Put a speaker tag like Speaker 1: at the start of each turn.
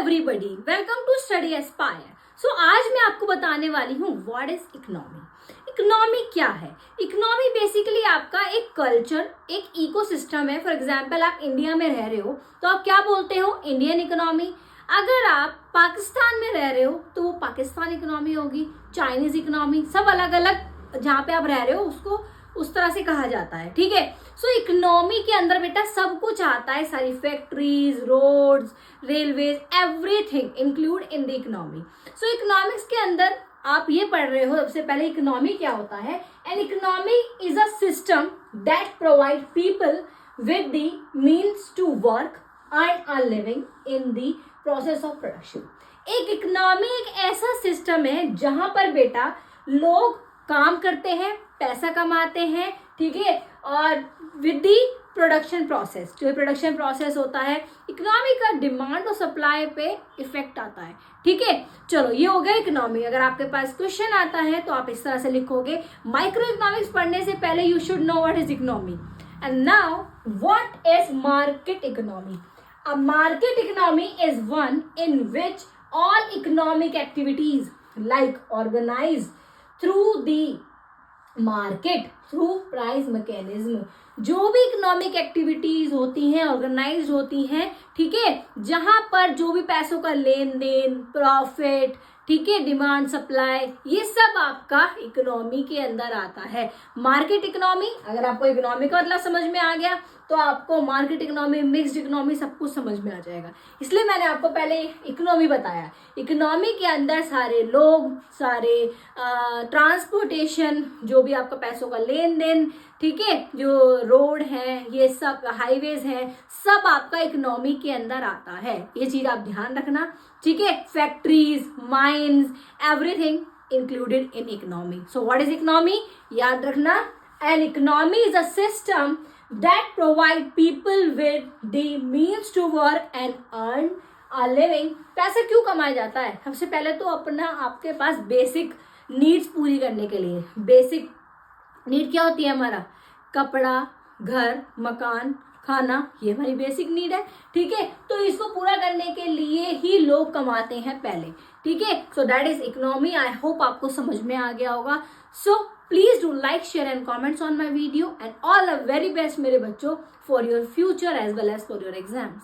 Speaker 1: Everybody, welcome to Study Aspire. So आज मैं आपको बताने वाली हूँ व्हाट इज इकोनॉमी। इकोनॉमी क्या है? इकोनॉमी बेसिकली आपका एक कल्चर, एक इकोसिस्टम है। फॉर एग्जाम्पल आप इंडिया में रह रहे हो तो आप क्या बोलते हो? Indian economy. अगर आप पाकिस्तान में रह रहे हो तो वो पाकिस्तान इकोनॉमी होगी, चाइनीज इकोनॉमी, सब अलग अलग जहाँ पे आप रह रहे हो उसको उस तरह से कहा जाता है। ठीक है, सो इकोनॉमी के अंदर बेटा सब कुछ आता है, सारी factories, roads, railways, everything include in the economy. So economics के अंदर आप ये पढ़ रहे हो सबसे पहले इकोनॉमी क्या होता है। An economy is a system that provide people with the means to work earn a living in the process of production. एक इकोनॉमी एक ऐसा सिस्टम है जहां पर बेटा लोग काम करते हैं, पैसा कमाते हैं, ठीक है, और विद दी प्रोडक्शन प्रोसेस, जो प्रोडक्शन प्रोसेस होता है इकोनॉमी का डिमांड और सप्लाई पे इफेक्ट आता है। ठीक है, चलो ये हो गया इकोनॉमी। अगर आपके पास क्वेश्चन आता है तो आप इस तरह से लिखोगे, माइक्रो इकोनॉमिक्स पढ़ने से पहले you should know what is economy. And now what is market economy? A market economy is one in which all economic activities like organized through the market through price mechanism। जो भी economic activities होती हैं organised होती हैं, ठीक है, जहां पर जो भी पैसों का लेन देन, प्रॉफिट, ठीक है, डिमांड सप्लाई, ये सब आपका इकोनॉमी के अंदर आता है। मार्केट इकोनॉमी, अगर आपको इकोनॉमी का मतलब समझ में आ गया तो आपको मार्केट इकोनॉमी, मिक्स्ड इकोनॉमी सब कुछ समझ में आ जाएगा। इसलिए मैंने आपको पहले इकोनॉमी बताया। इकोनॉमी के अंदर सारे लोग, सारे ट्रांसपोर्टेशन, जो भी आपका पैसों का लेन देन, ठीक है, जो रोड है, ये सब हाईवेज हैं, सब आपका इकोनॉमी के अंदर आता है। ये चीज आप ध्यान रखना, ठीक है। Factories, mines, everything included in economy. So what is economy? याद रखना, N economy is a system that provide people with the means to work and earn a living। पैसा क्यों कमाया जाता है? सबसे पहले तो अपना आपके पास बेसिक नीड्स पूरी करने के लिए। बेसिक नीड क्या होती है? हमारा कपड़ा, घर, मकान, खाना, ये हमारी बेसिक नीड है। ठीक है, तो इसको पूरा करने के लिए ही लोग कमाते हैं पहले। ठीक है, so that is economy. I hope आपको समझ में आ गया होगा। So please do like, share and comments on my video and all the very best मेरे बच्चों for your future as well as for your exams.